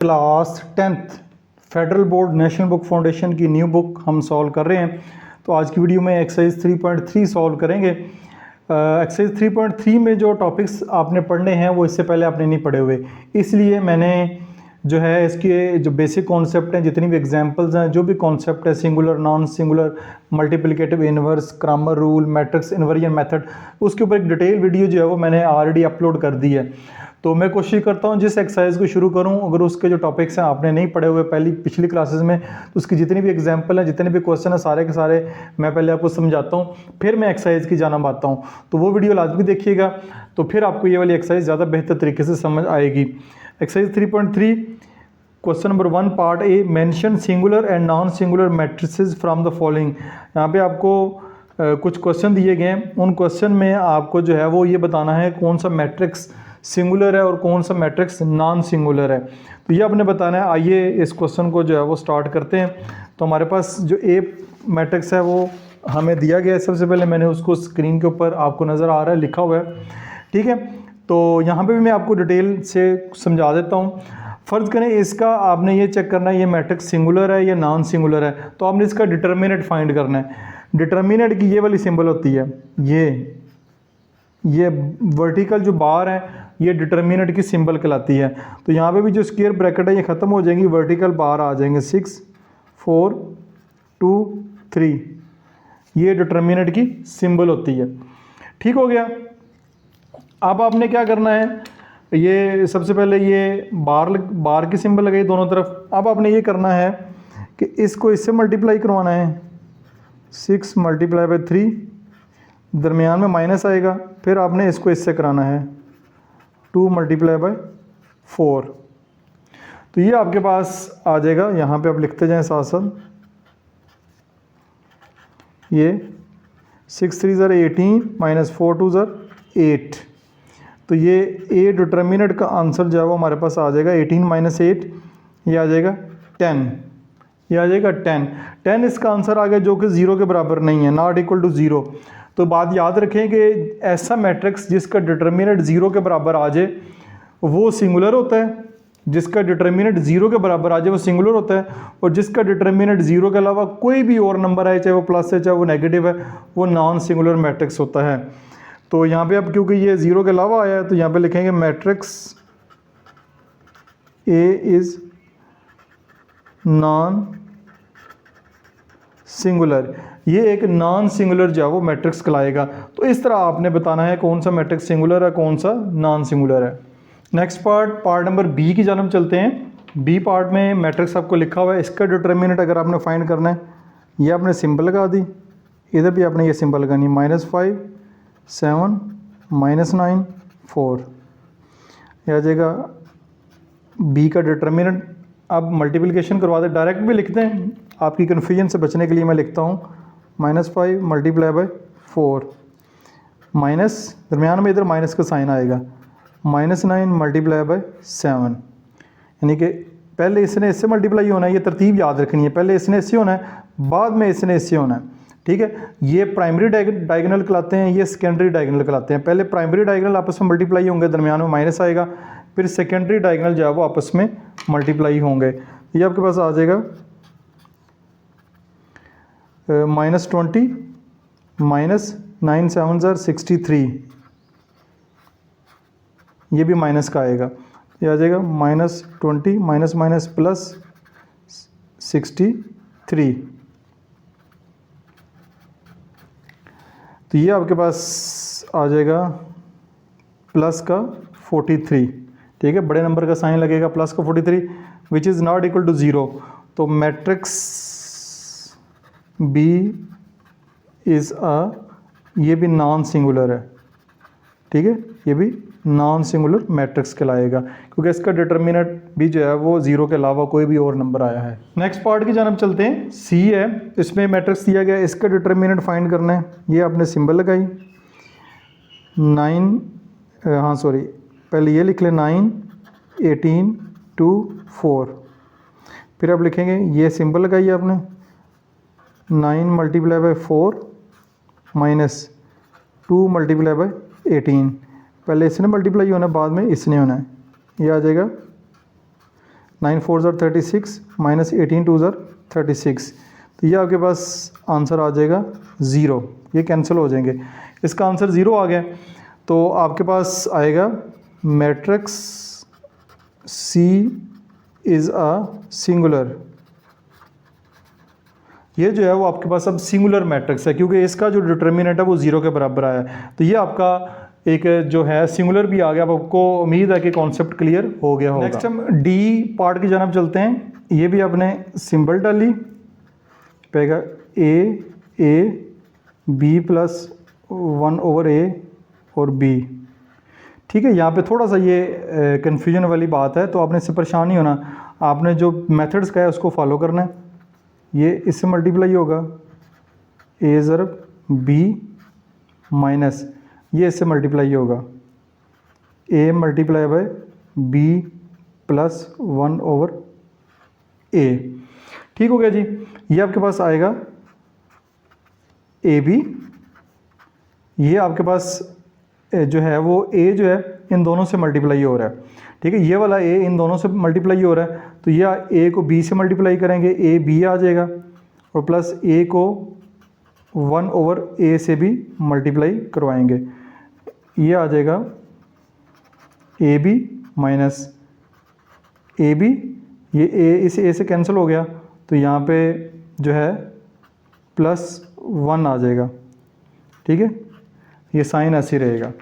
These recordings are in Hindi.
Class 10th federal board national book foundation की न्यू बुक हम सॉल्व कर रहे हैं। तो आज की वीडियो में एक्सरसाइज 3.3 सॉल्व करेंगे। एक्सरसाइज 3.3 में जो टॉपिक्स आपने पढ़ने हैं वो इससे पहले आपने नहीं पढ़े हुए, इसलिए मैंने जो है इसके जो बेसिक कॉन्सेप्ट हैं, जितनी भी एग्जांपल्स हैं, जो भी कॉन्सेप्ट है singular, non singular, multiplicative, inverse, Cramer rule, matrix inversion method, उसके ऊपर एक डिटेल वीडियो जो है वो मैंने ऑलरेडी अपलोड कर दी है। तो मैं कोशिश करता हूँ जिस एक्सरसाइज को शुरू करूँ, अगर उसके जो टॉपिक्स हैं आपने नहीं पढ़े हुए पिछली क्लासेस में, तो उसकी जितनी भी एग्जांपल हैं, जितने भी क्वेश्चन हैं, सारे के सारे मैं पहले आपको समझाता हूँ, फिर मैं एक्सरसाइज की जाना आता हूँ। तो वो वीडियो लाजमी देखिएगा, तो फिर आपको ये वाली एक्सरसाइज ज़्यादा बेहतर तरीके से समझ आएगी। Exercise 3.3 question number 1 part A, mention singular and non singular matrices from the following. यहाँ पे आपको कुछ क्वेश्चन दिए गए हैं, उन क्वेश्चन में आपको जो है वो ये बताना है कौन सा मैट्रिक्स सिंगुलर है और कौन सा मैट्रिक्स नॉन सिंगुलर है। तो ये आपने बताना है। आइए इस क्वेश्चन को जो है वो स्टार्ट करते हैं। तो हमारे पास जो ए मैट्रिक्स है वो हमें दिया गया है। सबसे पहले मैंने उसको स्क्रीन के ऊपर आपको नज़र आ रहा है, लिखा हुआ है, ठीक है। तो यहाँ पे भी मैं आपको डिटेल से समझा देता हूँ। फ़र्ज़ करें इसका आपने ये चेक करना है ये मैट्रिक्स सिंगुलर है या नॉन सिंगुलर है, तो आपने इसका डिटर्मिनेंट फाइंड करना है। डिटर्मिनेंट की ये वाली सिंबल होती है, ये वर्टिकल जो बार है ये डिटर्मिनेंट की सिंबल कहलाती है। तो यहाँ पे भी जो स्क्वायर ब्रैकेट है ये ख़त्म हो जाएंगी, वर्टिकल बार आ जाएंगे 6 4 2 3, ये डिटर्मिनेंट की सिंबल होती है। ठीक हो गया। अब आपने क्या करना है, ये सबसे पहले ये बार की सिंबल लगाई दोनों तरफ। अब आपने ये करना है कि इसको इससे मल्टीप्लाई करवाना है, 6 × 3, दरमियान में माइनस आएगा, फिर आपने इसको इससे कराना है 2 × 4। तो ये आपके पास आ जाएगा। यहाँ पे आप लिखते जाएं साथ साथ, ये 6 3 = 18 -4 2 = 8। तो ये ए डिटर्मिनेंट का आंसर जो है वो हमारे पास आ जाएगा 18 - 8, ये आ जाएगा 10, ये आ जाएगा 10 इसका आंसर आ गया, जो कि 0 के बराबर नहीं है, नॉट इक्वल टू 0। तो बात याद रखें कि ऐसा मैट्रिक्स जिसका डिटर्मिनेंट 0 के बराबर आ जाए वो सिंगुलर होता है, जिसका डिटर्मिनेंट 0 के बराबर आ जाए वो सिंगुलर होता है, और जिसका डिटर्मिनेंट 0 के अलावा कोई भी और नंबर आए, चाहे वो प्लस है चाहे वो नेगेटिव है, वो नॉन सिंगुलर मैट्रिक्स होता है। तो यहाँ पे अब क्योंकि ये 0 के अलावा आया है तो यहाँ पे लिखेंगे matrix A is non singular. ये एक नॉन सिंगुलर जो है वो मैट्रिक्स कहलाएगा। तो इस तरह आपने बताना है कौन सा मैट्रिक्स सिंगुलर है, कौन सा नॉन सिंगुलर है। नेक्स्ट पार्ट नंबर बी की जानब चलते हैं। बी पार्ट में मैट्रिक्स आपको लिखा हुआ है, इसका डिटर्मिनेंट अगर आपने फाइंड करना है, ये आपने सिंबल लगा दी, इधर भी आपने ये सिंबल लगानी, -5 7 -9 4, यह आ जाएगा बी का डिटर्मिनेंट। अब मल्टीप्लिकेशन करवा दे, डायरेक्ट भी लिखते हैं, आपकी कन्फ्यूजन से बचने के लिए मैं लिखता हूँ -5 × 4 माइनस, दरमियान में इधर माइनस का साइन आएगा, -9 × 7, यानी कि पहले इसने इससे मल्टीप्लाई होना है। ये तरतीब याद रखनी है, पहले इसने इससे होना है, बाद में इसने इससे होना है, ठीक है। ये प्राइमरी डायगोनल कहलाते हैं, ये सेकेंडरी डायगोनल कहलाते हैं। पहले प्राइमरी डायगोनल आपस में मल्टीप्लाई होंगे, दरमियान में माइनस आएगा, फिर सेकेंडरी डायगोनल जो है वो आपस में मल्टीप्लाई होंगे। ये आपके पास आ जाएगा -20 -9 7 = 63, ये भी माइनस का आएगा, ये आ जाएगा -20 +63। तो ये आपके पास आ जाएगा प्लस का 43, ठीक है। बड़े नंबर का साइन लगेगा, प्लस का 43, which is not equal to 0। तो मैट्रिक्स बी इज़ ये भी नॉन सिंगुलर है, ठीक है, ये भी नॉन सिंगुलर मैट्रिक्स कहलाएगा, क्योंकि इसका डिटर्मिनेंट भी जो है वो 0 के अलावा कोई भी और नंबर आया है। नेक्स्ट पार्ट की जानब चलते हैं। सी है, इसमें मैट्रिक्स दिया गया है, इसका डिटर्मिनेंट फाइंड करना है। ये आपने सिंबल लगाई 9, हाँ सॉरी, पहले ये लिख लें 9 18 2 4, फिर आप लिखेंगे ये सिंबल लगाई आपने 9 × 4 -2 × 18, पहले इसने मल्टीप्लाई होना है, बाद में इसने होना है, ये आ जाएगा 9 4 ज़र 36 माइनस 18 2 ज़र 36, तो ये आपके पास आंसर आ जाएगा 0, ये कैंसिल हो जाएंगे। इसका आंसर 0 आ गया, तो आपके पास आएगा matrix C is a singular. ये जो है वो आपके पास अब सिंगुलर मैट्रिक्स है, क्योंकि इसका जो डिटर्मिनेंट है वो 0 के बराबर आया है, तो ये आपका एक जो है सिंगुलर भी आ गया। अब आपको उम्मीद है कि कॉन्सेप्ट क्लियर हो गया होगा। नेक्स्ट हम डी पार्ट की जानब चलते हैं। ये भी आपने सिंबल डाली, पेगा ए बी प्लस 1/a और b। ठीक है, यहाँ पे थोड़ा सा ये कन्फ्यूजन वाली बात है, तो आपने इससे परेशान नहीं होना। आपने जो मेथड्स का है उसको फॉलो करना है। ये इससे मल्टीप्लाई होगा a ज़रब b माइनस ये इससे मल्टीप्लाई होगा a multiply by b plus 1/a। ठीक हो गया जी। ये आपके पास आएगा ab, ये आपके पास जो है वो a जो है इन दोनों से मल्टीप्लाई हो रहा है। ठीक है, ये वाला a इन दोनों से मल्टीप्लाई हो रहा है, तो ये a को b से मल्टीप्लाई करेंगे, a b आ जाएगा, और प्लस a को 1/a से भी मल्टीप्लाई करवाएंगे, ये आ जाएगा ab माइनस ab। ये a इस a से कैंसिल हो गया, तो यहाँ पे जो है प्लस 1 आ जाएगा। ठीक है, ये साइन ऐसे ही रहेगा।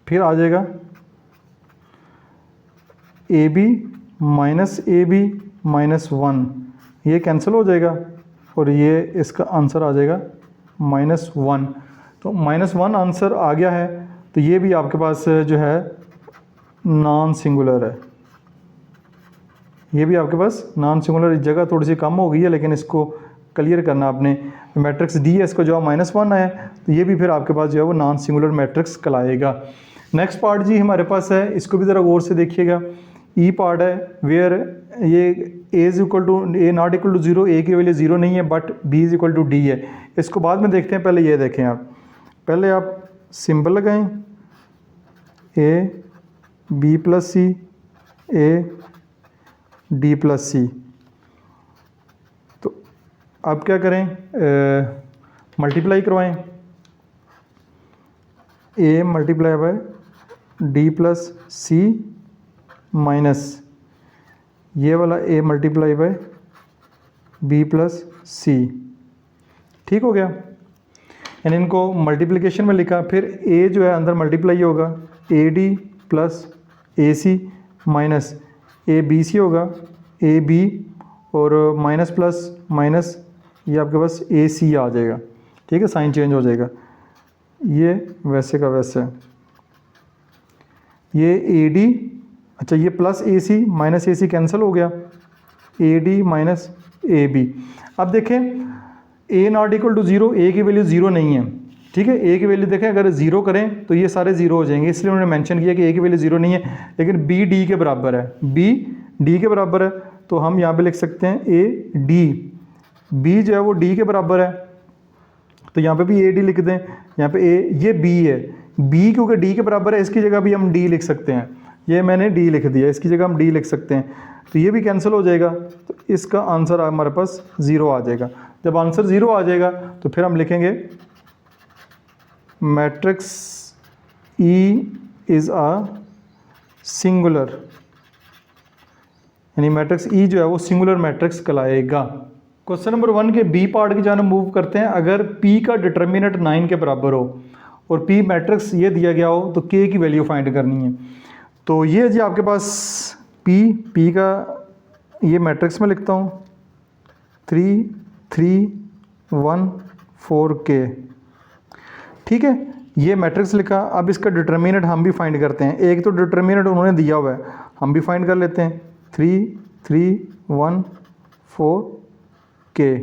फिर आ जाएगा ab माइनस ab माइनस 1, ये कैंसिल हो जाएगा, और ये इसका आंसर आ जाएगा -1। तो -1 आंसर आ गया है, तो ये भी आपके पास जो है नॉन सिंगुलर है। ये भी आपके पास नॉन सिंगुलर, जगह थोड़ी सी कम हो गई है, लेकिन इसको क्लियर करना आपने। मैट्रिक्स डी है, इसका जवाब -1 आया, तो ये भी फिर आपके पास जो है वो नॉन सिंगुलर मैट्रिक्स कहलाएगा। नेक्स्ट पार्ट जी हमारे पास है, इसको भी ज़रा गौर से देखिएगा। ई पार्ट है, वेयर ये a is equal to a not equal to 0, a की वैल्यू 0 नहीं है, but b is equal to d है। इसको बाद में देखते हैं, पहले ये देखें आप। पहले आप सिंबल लगाएं, a b plus c a d plus c. तो आप क्या करें, मल्टीप्लाई करवाएं, a multiply by d plus c minus ये वाला a multiply by b plus c. ठीक हो गया, यानी इनको मल्टीप्लिकेशन में लिखा। फिर a जो है अंदर मल्टीप्लाई होगा, ad plus ac minus abc होगा ab, और माइनस प्लस माइनस ये आपके पास ac आ जाएगा। ठीक है, साइन चेंज हो जाएगा, ये वैसे का वैसे। ये ad, अच्छा ये plus AC minus AC cancel हो गया, AD माइनस AB। अब देखें A not equal to 0, A की वैल्यू 0 नहीं है। ठीक है, A की वैल्यू देखें, अगर 0 करें तो ये सारे 0 हो जाएंगे, इसलिए उन्होंने मेंशन किया कि A की वैल्यू 0 नहीं है, लेकिन B D के बराबर है, B D के बराबर है, तो हम यहाँ पे लिख सकते हैं A D। B जो है वो D के बराबर है, तो यहाँ पे भी AD लिख दें। यहाँ पे A, ये B है, B क्योंकि D के बराबर है, इसकी जगह भी हम D लिख सकते हैं। ये मैंने D लिख दिया, इसकी जगह हम D लिख सकते हैं, तो ये भी कैंसिल हो जाएगा, तो इसका आंसर हमारे पास 0 आ जाएगा। जब आंसर 0 आ जाएगा तो फिर हम लिखेंगे matrix E is a singular, यानी मैट्रिक्स E जो है वो सिंगुलर मैट्रिक्स कहलाएगा। क्वेश्चन नंबर 1 के बी पार्ट की जानब मूव करते हैं। अगर P का डिटर्मिनेंट 9 के बराबर हो और P मैट्रिक्स ये दिया गया हो, तो K की वैल्यू फाइंड करनी है। तो ये जी आपके पास P का ये मैट्रिक्स में लिखता हूँ 3 3 1 4K। ठीक है, ये मैट्रिक्स लिखा। अब इसका डिटर्मिनेंट हम भी फाइंड करते हैं। एक तो डिटर्मिनेंट उन्होंने दिया हुआ है, हम भी फाइंड कर लेते हैं 3 3 1 4K।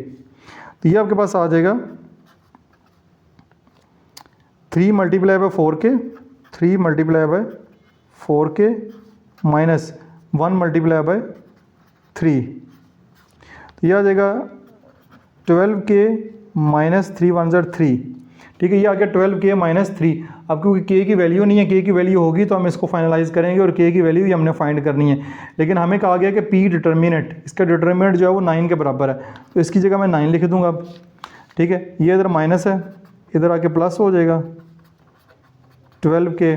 तो ये आपके पास आ जाएगा 3 multiply by 4K, 3 multiply by 4K minus 1 multiply by 3। तो ये आ जाएगा 12K माइनस 3 1 ज़र 3। ठीक है, ये आ गया 12K माइनस 3। अब क्योंकि के की वैल्यू नहीं है, के की वैल्यू होगी तो हम इसको फाइनलाइज करेंगे और के की वैल्यू ही हमने फाइंड करनी है। लेकिन हमें कहा गया कि पी डिटर्मिनेंट, इसका डिटर्मिनेंट जो है वो 9 के बराबर है, तो इसकी जगह मैं 9 लिख दूंगा अब। ठीक है, ये इधर माइनस है, इधर आके प्लस हो जाएगा 12 के।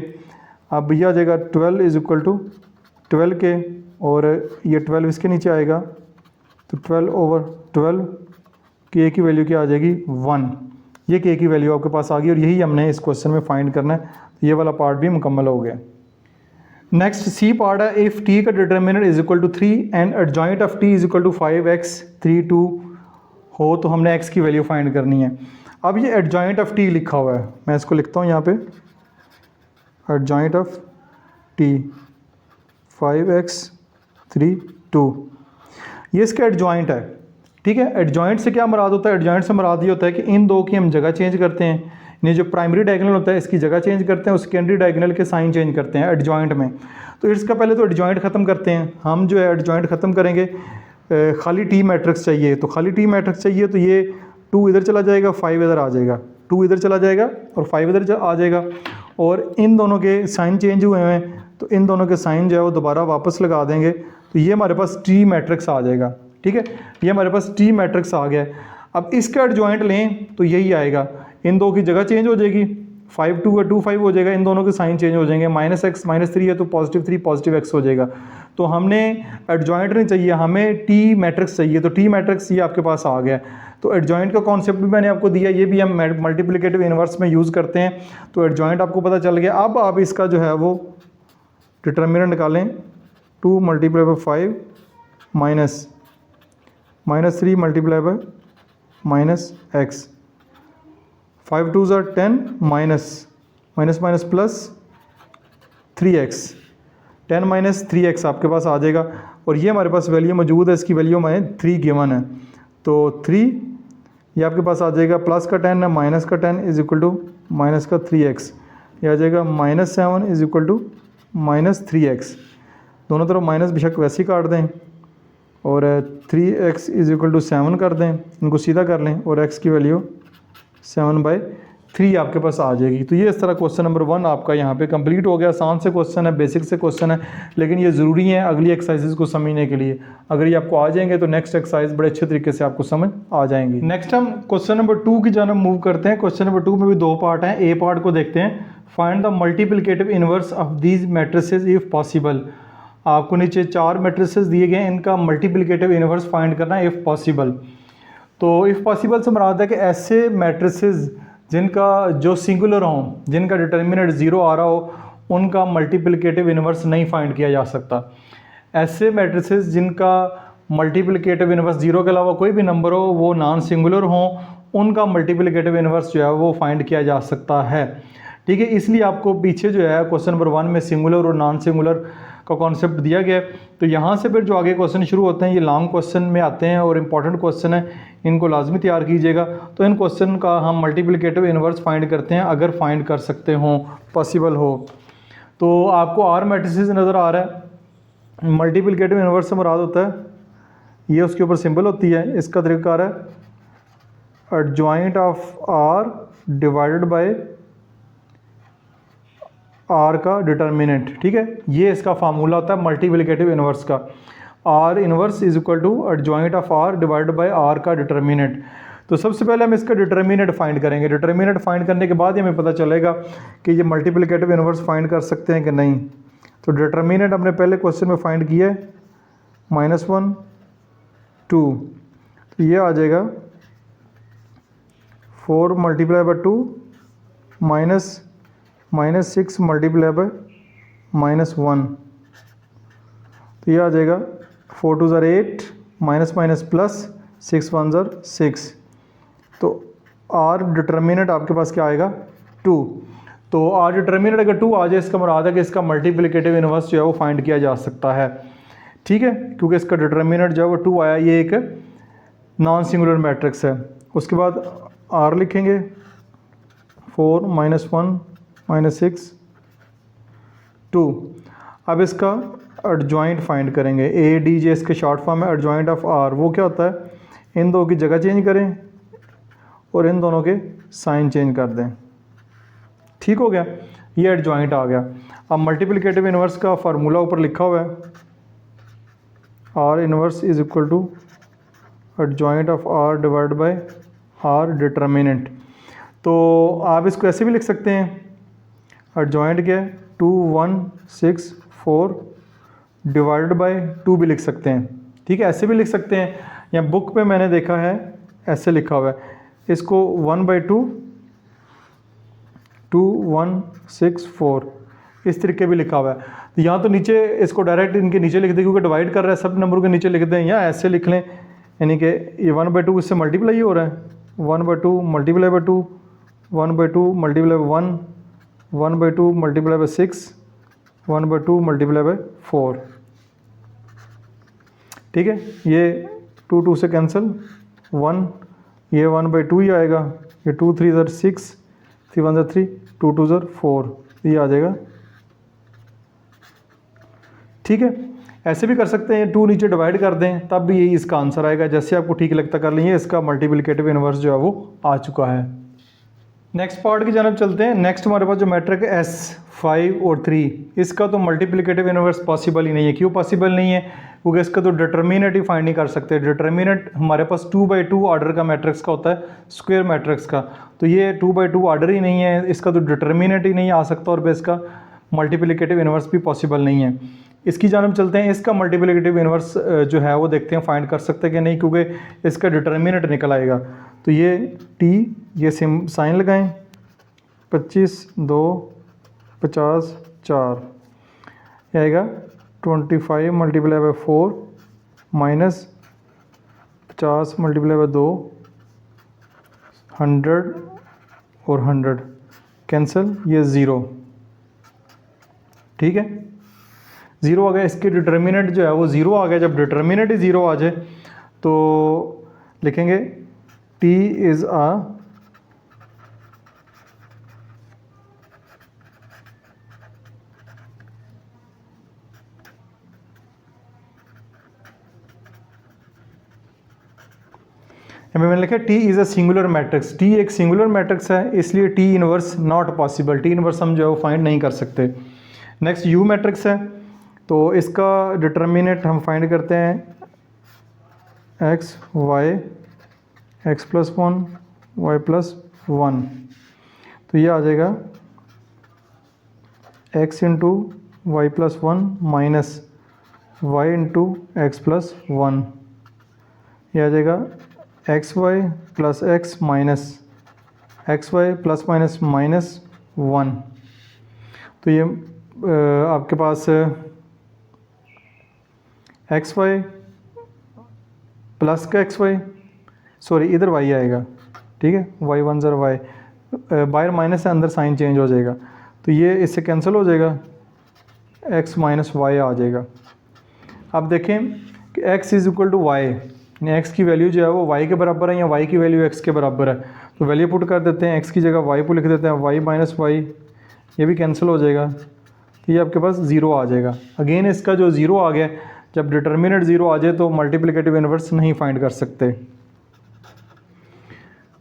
अब ये आ जाएगा 12 इज इक्वल टू 12 के, और ये 12 इसके नीचे आएगा तो 12/12 के की वैल्यू क्या आ जाएगी 1। ये के की वैल्यू आपके पास आ गई और यही हमने इस क्वेश्चन में फाइंड करना है। तो ये वाला पार्ट भी मुकम्मल हो गया। नेक्स्ट सी पार्ट है, इफ़ टी का determinant is equal to 3 and adjoint of T is equal to 5x 3 2 हो तो हमने x की वैल्यू फाइंड करनी है। अब ये एडजॉइंट ऑफ टी लिखा हुआ है, मैं इसको लिखता हूँ यहाँ पे, एडजॉइंट ऑफ टी 5x 3 2, ये इसका एडजॉइंट है। ठीक है, एडजॉइंट से क्या मुराद होता है? एडजॉइंट से मुराद ये होता है कि इन दो की हम जगह चेंज करते हैं, ये जो प्राइमरी डायगोनल होता है इसकी जगह चेंज करते हैं, और सेकेंडरी डायगोनल के साइन चेंज करते हैं एडजॉइंट में। तो इसका पहले तो एडजॉइंट ख़त्म करते हैं हम, जो है एडजॉइंट ख़त्म करेंगे। खाली टी मैट्रिक्स चाहिए, तो खाली टी मैट्रिक्स चाहिए तो ये 2 इधर चला जाएगा, 5 इधर आ जाएगा, 2 इधर चला जाएगा और 5 इधर आ जाएगा, और इन दोनों के साइन चेंज हुए हैं तो इन दोनों के साइन जो है वो दोबारा वापस लगा देंगे, तो ये हमारे पास टी मैट्रिक्स आ जाएगा। ठीक है, ये हमारे पास टी मैट्रिक्स आ गया है। अब इसका एडजॉइंट लें तो यही आएगा, इन दो की जगह चेंज हो जाएगी, 5 2 2 5 हो जाएगा, इन दोनों के साइन चेंज हो जाएंगे, -x -3 है तो +3 +x हो जाएगा। तो हमने एडजॉइंट नहीं चाहिए, हमें टी मैट्रिक्स चाहिए, तो टी मैट्रिक्स ये आपके पास आ गया। तो एडजॉइंट का कॉन्सेप्ट भी मैंने आपको दिया, ये भी हम मल्टीप्लिकेटिव इनवर्स में यूज़ करते हैं, तो एडजॉइंट आपको पता चल गया। अब आप इसका जो है वो डिटर्मिनेंट निकालें, 2 × 5 -3 × -x, 5 2s are 10 minus plus 3x, 10 - 3x आपके पास आ जाएगा, और ये हमारे पास वैल्यू मौजूद है, इसकी वैल्यू हमें 3 गिवन है, तो 3 ये आपके पास आ जाएगा, प्लस का 10 है माइनस का 10 इज इक्वल टू माइनस का 3x, ये आ जाएगा -7 इज इक्वल टू -3x। दोनों तरफ माइनस बेशक वैसे ही काट दें, और 3x इज इक्वल टू 7 कर दें, इनको सीधा कर लें, और x की वैल्यू 7/3 आपके पास आ जाएगी। तो ये इस तरह क्वेश्चन नंबर 1 आपका यहाँ पे कंप्लीट हो गया। आसान से क्वेश्चन है, बेसिक से क्वेश्चन है, लेकिन ये ज़रूरी है अगली एक्सरसाइजेज को समझने के लिए। अगर ये आपको आ जाएंगे तो नेक्स्ट एक्सरसाइज बड़े अच्छे तरीके से आपको समझ आ जाएंगी। नेक्स्ट हम क्वेश्चन नंबर 2 की जानब मूव करते हैं। क्वेश्चन नंबर 2 में भी 2 पार्ट हैं। ए पार्ट को देखते हैं, find the multiplicative inverse of these matrices if possible. आपको नीचे 4 मैट्रिसेस दिए गए हैं, इनका मल्टीप्लिकेटिव इनवर्स फाइंड करना है इफ़ पॉसिबल। तो इफ़ पॉसिबल से मुराद है कि ऐसे मैट्रिसेस जिनका जो सिंगुलर हों, जिनका डिटर्मिनेंट 0 आ रहा हो, उनका मल्टीप्लिकेटिव इनवर्स नहीं फाइंड किया जा सकता। ऐसे मैट्रिसेस जिनका मल्टीप्लिकेटिव इनवर्स 0 के अलावा कोई भी नंबर हो, वो नॉन सिंगुलर हों, उनका मल्टीप्लिकेटिव इनवर्स जो है वो फाइंड किया जा सकता है। ठीक है, इसलिए आपको पीछे जो है क्वेश्चन नंबर 1 में सिंगुलर और नॉन सिंगुलर का कॉन्सेप्ट दिया गया है। तो यहाँ से फिर जो आगे क्वेश्चन शुरू होते हैं ये लॉन्ग क्वेश्चन में आते हैं और इम्पॉर्टेंट क्वेश्चन है, इनको लाजमी तैयार कीजिएगा। तो इन क्वेश्चन का हम मल्टीप्लिकेटिव इनवर्स फाइंड करते हैं, अगर फाइंड कर सकते हों, पॉसिबल हो। तो आपको आर मैट्रिसेस नज़र आ रहा है, मल्टीप्लिकेटिव इनवर्स से मुराद होता है, ये उसके ऊपर सिंबल होती है। इसका तरीक़ाकार है adjoint of R divided by R का डिटर्मिनेंट। ठीक है, ये इसका फार्मूला होता है मल्टीप्लिकेटिव इनवर्स का, R inverse is equal to adjoint of R divided by R का डिटर्मिनेंट। तो सबसे पहले हम इसका डिटर्मिनेंट फाइंड करेंगे। डिटर्मिनेंट फाइंड करने के बाद हमें पता चलेगा कि ये मल्टीप्लिकेटिव इनवर्स फाइंड कर सकते हैं कि नहीं। तो डिटर्मिनेंट हमने पहले क्वेश्चन में फाइंड किया है, -1 2, तो ये आ जाएगा 4 × 2 -6 × -1, तो ये आ जाएगा 4 2s are 8 minus plus 6 1s are 6। तो आर डिटर्मिनेंट आपके पास क्या आएगा 2। तो आर डिटर्मिनेंट अगर 2 आ जाए, इसका मुराद है कि इसका मल्टीप्लिकेटिव इनवर्स जो है वो फाइंड किया जा सकता है। ठीक है, क्योंकि इसका डिटर्मिनेंट जो है वो 2 आया, ये एक नॉन सिंगुलर मैट्रिक्स है। उसके बाद आर लिखेंगे 4 -1 -6 2। अब इसका एडजॉइंट फाइंड करेंगे, ए डी जे इसके शॉर्ट फॉर्म है। एडजॉइंट ऑफ आर वो क्या होता है, इन दो की जगह चेंज करें और इन दोनों के साइन चेंज कर दें। ठीक हो गया, ये एडजॉइंट आ गया। अब मल्टीप्लिकेटिव इन्वर्स का फार्मूला ऊपर लिखा हुआ है, R inverse is equal to adjoint of R divide by R determinant. तो आप इसको ऐसे भी लिख सकते हैं, एडजॉइंट क्या है 2 1 6 4 डिवाइडेड बाय 2 भी लिख सकते हैं, ठीक है, ऐसे भी लिख सकते हैं। या बुक पे मैंने देखा है ऐसे लिखा हुआ है, इसको 1/2 2 1 6 4 इस तरीके भी लिखा हुआ है। तो यहाँ तो नीचे इसको डायरेक्ट इनके नीचे लिख दें, क्योंकि डिवाइड कर रहा है सब नंबर के नीचे लिख दें, या ऐसे लिख लें, यानी कि ये 1/2 इससे मल्टीप्लाई हो रहा है, 1/2 multiply by 2, 1/2 multiply by 1, 1/2 multiply by 6, 1/2 multiply by 4, ठीक है। ये 2 2 से कैंसिल, 1, ये 1/2 ही आएगा, ये 2 3 ज़र 6, 3 1 ज़र 3, 2 2 ज़र 4, ये आ जाएगा, ठीक है। ऐसे भी कर सकते हैं, 2 नीचे डिवाइड कर दें तब भी यही इसका आंसर आएगा, जैसे आपको ठीक लगता कर लीजिए। इसका मल्टीप्लिकेटिव इन्वर्स जो है वो आ चुका है। नेक्स्ट पार्ट की जानब चलते हैं। नेक्स्ट हमारे पास जो मैट्रिक S 5 और 3, इसका तो मल्टीप्लिकेटिव इन्वर्स पॉसिबल ही नहीं है। क्यों पॉसिबल नहीं है? क्योंकि इसका तो डिटर्मिनेंट ही फाइंड नहीं कर सकते। डिटर्मिनेंट हमारे पास 2/2 ऑर्डर का मैट्रिक्स का होता है, स्क्वायर मैट्रिक्स का, तो ये 2/2 ऑर्डर ही नहीं है, इसका तो डिटर्मिनेंट ही नहीं आ सकता, और इसका मल्टीप्लिकेटिव इन्वर्स भी पॉसिबल नहीं है। इसकी जानब चलते हैं, इसका मल्टीप्लिकेटिव इन्वर्स जो है वो देखते हैं फाइंड कर सकते हैं कि नहीं, क्योंकि इसका डिटर्मिनेंट निकल आएगा। तो ये t, ये साइन लगाएं, 25 2 50 4, ये आएगा 25 multiply by 4 minus 50 multiply by 2, 100 और 100 कैंसिल, ये 0, ठीक है, 0 आ गया। इसके डिटर्मिनेंट जो है वो 0 आ गया। जब डिटर्मिनेंट ही 0 आ जाए तो लिखेंगे t इज़ a मैंने लिखा t is a singular matrix. t एक सिंगुलर मैट्रिक्स है, इसलिए t inverse not possible, t inverse हम जो है वो फाइंड नहीं कर सकते। नेक्स्ट u मैट्रिक्स है, तो इसका डिटर्मिनेंट हम फाइंड करते हैं x y x + 1 y + 1, तो ये आ जाएगा x × y + 1 minus y × x + 1, ये आ जाएगा xy + x माइनस xy ± -1। तो ये आपके पास xy प्लस का xy, सॉरी इधर y आएगा, ठीक है, y 1 ज़र y, बाहर माइनस है, अंदर साइन चेंज हो जाएगा, तो ये इससे कैंसिल हो जाएगा, x - y आ जाएगा। अब देखें कि x is equal to y, यानी x की वैल्यू जो है वो y के बराबर है, या y की वैल्यू x के बराबर है, तो वैल्यू पुट कर देते हैं, x की जगह y को लिख देते हैं, y - y, ये भी कैंसिल हो जाएगा, तो ये आपके पास 0 आ जाएगा। अगेन इसका जो 0 आ गया, जब डिटर्मिनेंट 0 आ जाए तो मल्टीप्लिकेटिव इन्वर्स नहीं फाइंड कर सकते।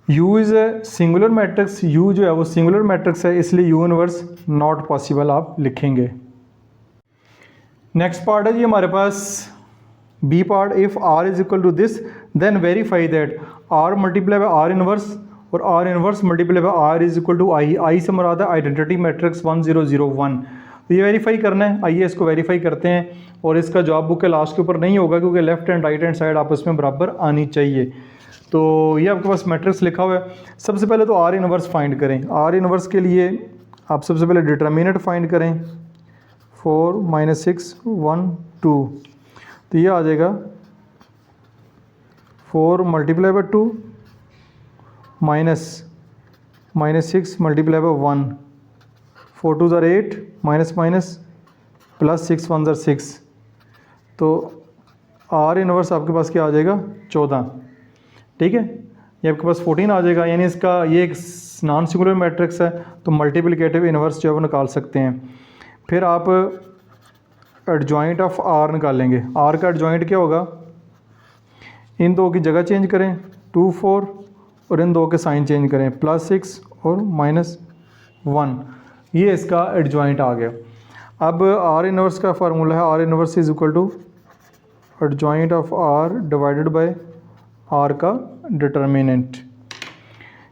u is a singular matrix, u जो है वो सिंगुलर मैट्रिक्स है, इसलिए u इन्वर्स नॉट पॉसिबल आप लिखेंगे। नेक्स्ट पार्ट है जी हमारे पास B part, if r is equal to this then verify that r multiply by r inverse और r inverse multiply by r is equal to i से मुराद है आइडेंटिटी मैट्रिक्स 1 0 0 1। तो ये वेरीफाई करना है, आइए इसको वेरीफाई करते हैं, और इसका जवाब बुक के लास्ट के ऊपर नहीं होगा, क्योंकि left and right hand side आपस में बराबर आनी चाहिए। तो ये आपके पास मैट्रिक्स लिखा हुआ है। सबसे पहले तो r इनवर्स फाइंड करें। r इनवर्स के लिए आप सबसे पहले डिटर्मिनेंट फाइंड करें, 4 - 6 1 2, तो ये आ जाएगा 4 multiply by 2 minus -6 multiply by 1, 4 2 ज़र 8 माइनस माइनस प्लस 6 1 ज़र 6, तो r इनवर्स आपके पास क्या आ जाएगा 14, ठीक है, ये आपके पास 14 आ जाएगा। यानी इसका ये एक नॉन सिंगुलर मैट्रिक्स है, तो मल्टीप्लिकेटिव इनवर्स जो है वो निकाल सकते हैं। फिर आप एडजॉइंट ऑफ r निकालेंगे। r का एडजॉइंट क्या होगा, इन दो की जगह चेंज करें 2 4, और इन दो के साइन चेंज करें +6 और 1, ये इसका एडजॉइंट आ गया। अब आर इनवर्स का फार्मूला है R inverse is equal to adjoint of R divided by R का डिटर्मिनेंट।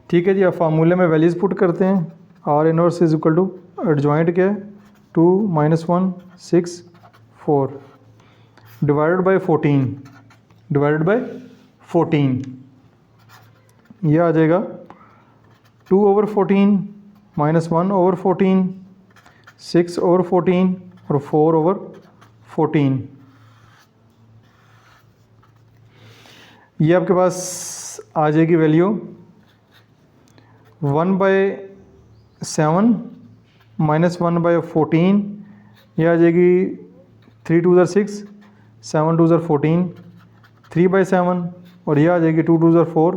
ठीक है जी, अब फार्मूले में वैल्यूज़ पुट करते हैं। R inverse is equal to adjoint क्या है 2 - 1 6 4 डिवाइडेड बाय 14 ये आ जाएगा 2/14 - 1/14 6/14 और 4/14। ये आपके पास आ जाएगी वैल्यू 1/7 - 1/14, ये आ जाएगी 3 2 6 7 2 14 3/7 और ये आ जाएगी 2 2 4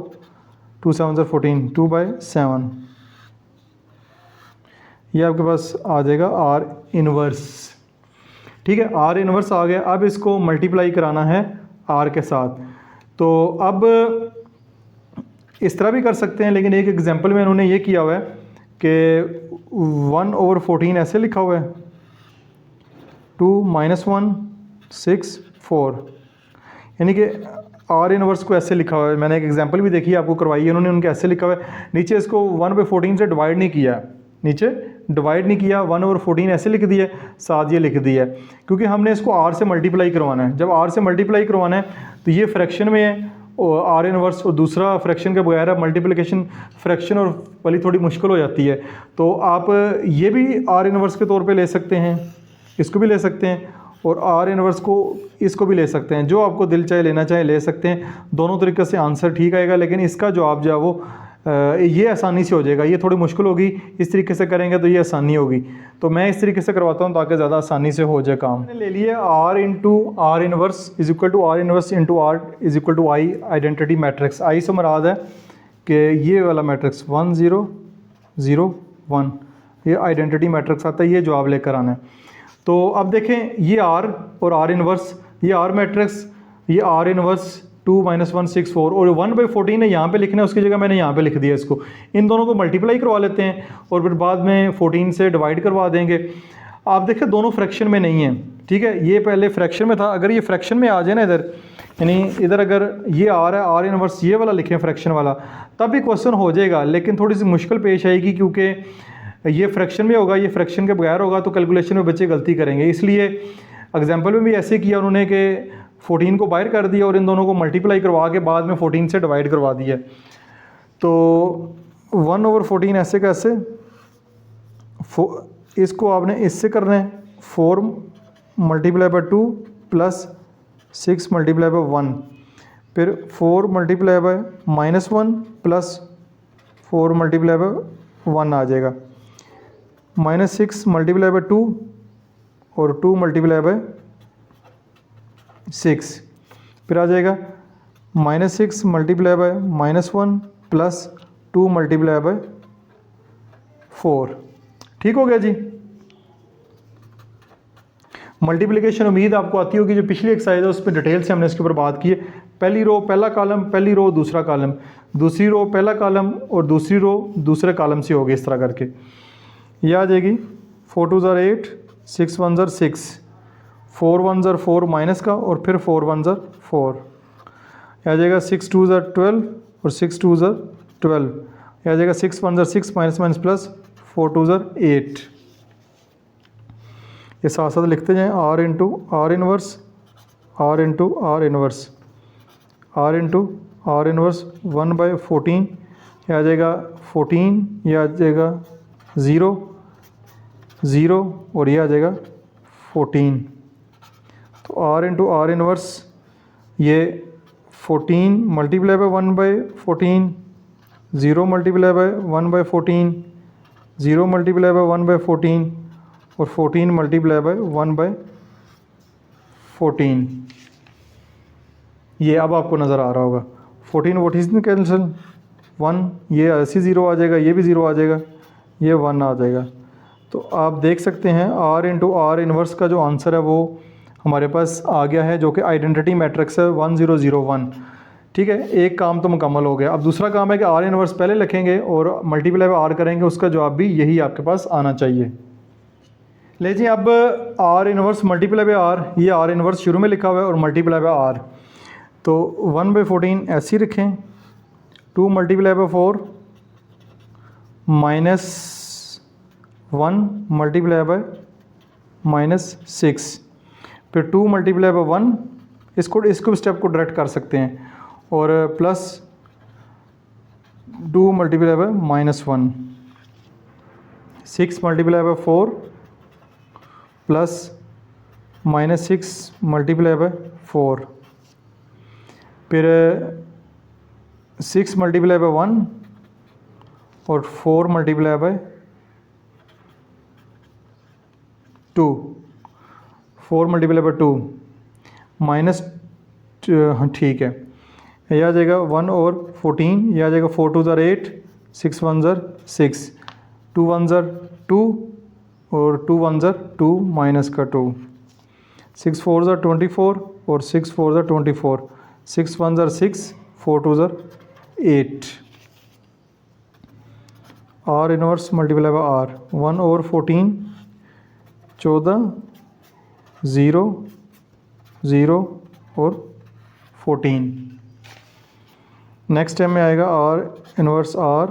2 7 14 2/7। ये आपके पास आ जाएगा आर इनवर्स। ठीक है, आर इनवर्स आ गया। अब इसको मल्टीप्लाई कराना है आर के साथ, तो अब इस तरह भी कर सकते हैं, लेकिन एक एग्जांपल में उन्होंने ये किया हुआ है कि 1/14 ऐसे लिखा हुआ है 2 - 1 6 4, यानी कि आर इनवर्स को ऐसे लिखा हुआ है। मैंने एक एग्जांपल भी देखी है, आपको करवाई है उन्होंने, उनके ऐसे लिखा हुआ है। नीचे इसको 1/14 से डिवाइड नहीं किया, नीचे डिवाइड नहीं किया, 1/14 ऐसे लिख दिया, साथ ये लिख दिया है, क्योंकि हमने इसको आर से मल्टीप्लाई करवाना है। जब आर से मल्टीप्लाई करवाना है तो ये फ्रैक्शन में है और आर इनवर्स, और दूसरा फ्रैक्शन के बगैर है, मल्टीप्लिकेशन फ्रैक्शन और वाली थोड़ी मुश्किल हो जाती है। तो आप ये भी आर इनवर्स के तौर पे ले सकते हैं, इसको भी ले सकते हैं, और आर इनवर्स को इसको भी ले सकते हैं। जो आपको दिल चाहे लेना चाहे ले सकते हैं, दोनों तरीके से आंसर ठीक आएगा। लेकिन इसका जवाब जो है वो ये आसानी से हो जाएगा, ये थोड़ी मुश्किल होगी। इस तरीके से करेंगे तो ये आसानी होगी, तो मैं इस तरीके से करवाता हूँ ताकि ज़्यादा आसानी से हो जाए काम। मैंने ले लिया R into R inverse is equal to R inverse into R is equal to I identity matrix. I से मुराद है कि ये वाला मैट्रिक्स 1 0 0 1, ये आइडेंटिटी मैट्रिक्स आता है, ये जवाब लेकर आना है। तो अब देखें ये आर और आर इनवर्स, ये आर मैट्रिक्स, ये आर इनवर्स 2 - 1 6 4 और 1/14 है यहाँ पे लिखना है, उसकी जगह मैंने यहाँ पे लिख दिया इसको। इन दोनों को मल्टीप्लाई करवा लेते हैं और फिर बाद में 14 से डिवाइड करवा देंगे। आप देखें दोनों फ्रैक्शन में नहीं है, ठीक है, ये पहले फ्रैक्शन में था। अगर ये फ्रैक्शन में आ जाए ना इधर, यानी इधर अगर ये आर है, आर इनवर्स ये वाला लिखें फ्रैक्शन वाला, तब भी क्वेश्चन हो जाएगा, लेकिन थोड़ी सी मुश्किल पेश आएगी क्योंकि ये फ्रैक्शन में होगा, ये फ्रैक्शन के बगैर होगा, तो कैलकुलेशन में बच्चे गलती करेंगे। इसलिए एग्जाम्पल में भी ऐसे किया उन्होंने कि 14 को बाहर कर दिया और इन दोनों को मल्टीप्लाई करवा के बाद में 14 से डिवाइड करवा दिया। तो 1/14 ऐसे कैसे, इसको आपने इससे करना है 4 × 2 प्लस 6 × 1, फिर 4 × -1 प्लस 4 × 1 आ जाएगा, -6 × 2 और 2 × 6, फिर आ जाएगा -6 × -1 प्लस 2 × 4। ठीक हो गया जी। मल्टीप्लिकेशन उम्मीद आपको आती होगी, जो पिछली एक्सरसाइज है उस पर डिटेल से हमने इसके ऊपर बात की है। पहली रो पहला कॉलम, पहली रो दूसरा कॉलम, दूसरी रो पहला कॉलम और दूसरी रो दूसरे कॉलम से होगी, इस तरह करके ये आ जाएगी। 4 2 8, 6 1 6, 4 1 4 माइनस का और फिर 4 1 4, यह आ जाएगा 6 2 12 और 6 2 12, यह आ जाएगा 6 1 6 माइनस माइनस प्लस 4 2 8। ये साथ साथ लिखते जाएं, R into R inverse, R into R inverse, R into R inverse 1/14, यह आ जाएगा 14, यह आ जाएगा 0 0 और यह आ जाएगा 14। तो आर इंटू आर इनवर्स ये 14 multiply by 1/14, 0 multiply by 1/14, 0 multiply by 1/14 और 14 मल्टीप्लाई बाय 1/14। ये अब आपको नज़र आ रहा होगा 14 14 कैंसिल 1, ये ऐसी 0 आ जाएगा, ये भी 0 आ जाएगा, ये 1 आ जाएगा। तो आप देख सकते हैं आर इंटू आर इनवर्स का जो आंसर है वो हमारे पास आ गया है, जो कि आइडेंटिटी मैट्रिक्स है 1 0 0 1। ठीक है, एक काम तो मुकम्मल हो गया। अब दूसरा काम है कि आर इनवर्स पहले लिखेंगे और मल्टीप्लाई बाय आर करेंगे, उसका जवाब भी यही आपके पास आना चाहिए। ले जी, अब R inverse multiply by R, ये आर इनवर्स शुरू में लिखा हुआ है और मल्टीप्लाई बाय आर, तो 1/14 ऐसे ही रखें, 2 मल्टीप्लाई बाय 4 -1 मल्टीप्लाई बाय -6, फिर 2 मल्टीप्लाई बाय 1, इसको स्टेप को डायरेक्ट कर सकते हैं, और plus 2 multiply by -1, 6 multiply by 4 plus -6 multiply by 4, फिर 6 मल्टीप्लाई बाय 1 और 4 multiply by 2, 4 multiply by 2 minus, हाँ ठीक है, यह आ जाएगा 1 और 14, यह आ जाएगा 4 2 ज़र 8, 6 1 ज़र 6, 2 1 ज़र 2 और 2 1 ज़र 2 माइनस का 2, 6 4 ज़र 24 और 6 4 ज़र 24, 6 1 ज़र 6, 4 2 ज़र 8। R inverse multiply by R, 1 और 14 14, 0 0 और 14। नेक्स्ट टाइम में आएगा R inverse R,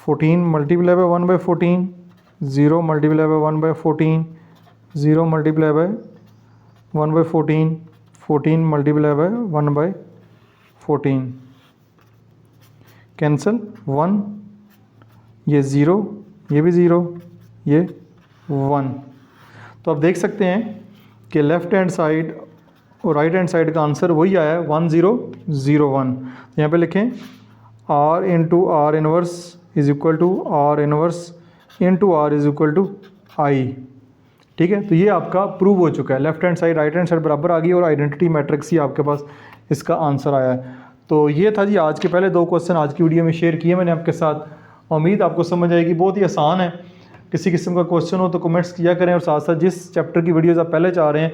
14 multiply by 1/14, 0 multiply by 1/14, 0 multiply by 1/14, 14 multiply by 1/14, cancel 1, ये 0, ये भी 0, ये 1। तो आप देख सकते हैं कि लेफ़्ट हैंड साइड और राइट हैंड साइड का आंसर वही आया है, 1001। यहाँ पे लिखें R into R inverse is equal to R inverse into R is equal to I. ठीक है, तो ये आपका प्रूव हो चुका है, left hand side right hand side बराबर आ गई और आइडेंटिटी मैट्रिक्स ही आपके पास इसका आंसर आया है। तो ये था जी आज के पहले 2 क्वेश्चन आज की वीडियो में शेयर किए मैंने आपके साथ। उम्मीद आपको समझ आएगी, बहुत ही आसान है। किसी किस्म का क्वेश्चन हो तो कमेंट्स किया करें, और साथ साथ जिस चैप्टर की वीडियोज़ आप पहले चाह रहे हैं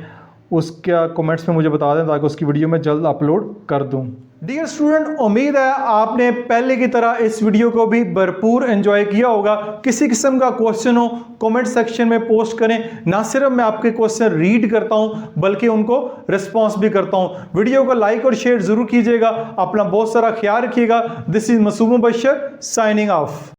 उसका कमेंट्स में मुझे बता दें ताकि उसकी वीडियो मैं जल्द अपलोड कर दूं। डियर स्टूडेंट, उम्मीद है आपने पहले की तरह इस वीडियो को भी भरपूर एंजॉय किया होगा। किसी किस्म का क्वेश्चन हो कमेंट सेक्शन में पोस्ट करें। ना सिर्फ मैं आपके क्वेश्चन रीड करता हूं बल्कि उनको रिस्पॉन्स भी करता हूं। वीडियो को लाइक और शेयर जरूर कीजिएगा। अपना बहुत सारा ख्याल रखिएगा। दिस इज मासूम बशर साइनिंग ऑफ।